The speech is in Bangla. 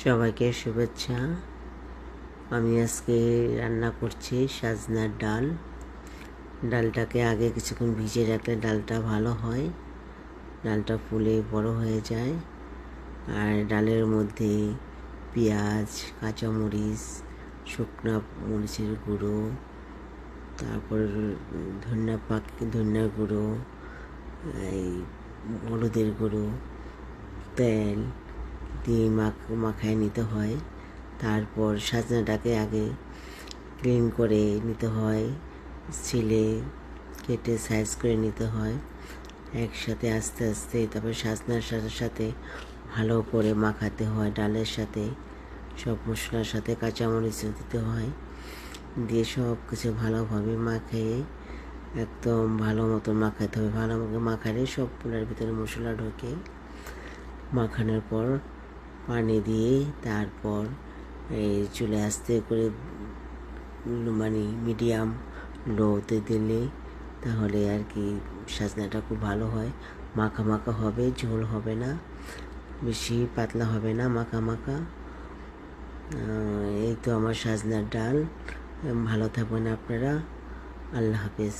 সবাইকে শুভেচ্ছা। আমি আজকে রান্না করছি সাজনার ডাল। ডালটাকে আগে কিছুক্ষণ ভিজিয়ে রাখলে ডালটা ভালো হয়, ডালটা ফুলে বড় হয়ে যায়। আর ডালের মধ্যে পেঁয়াজ, কাঁচামরিচ, শুকনো মরিচের গুঁড়ো, তারপর ধনিয়ার গুঁড়ো, এই হলুদের গুঁড়ো, তেল দিয়ে মাখায় নিতে হয়। তারপর সাজনাটাকে আগে ক্লিন করে নিতে হয়, ছিলে কেটে সাইজ করে নিতে হয়। একসাথে আস্তে আস্তে তারপর সাজনার সাথে সাথে ভালো করে মাখাতে হয়। ডালের সাথে সব মশলার সাথে কাঁচামরিচও দিতে হয়, দিয়ে সব কিছু ভালোভাবে মাখিয়ে একদম ভালো মতো মাখাতে হবে। ভালো মাখালে সব পোলার ভিতরে মশলা ঢোকে। মাখানোর পর পানি দিয়ে তারপর এই চুলে আস্তে করে মানে মিডিয়াম লোতে দিলে তাহলে আর কি সাজনাটা খুব ভালো হয়। মাখা মাখা হবে, ঝোল হবে না, বেশি পাতলা হবে না, মাখা মাখা। এই তো আমার সাজনার ডাল। ভালো থাকবেন আপনারা। আল্লাহ হাফেজ।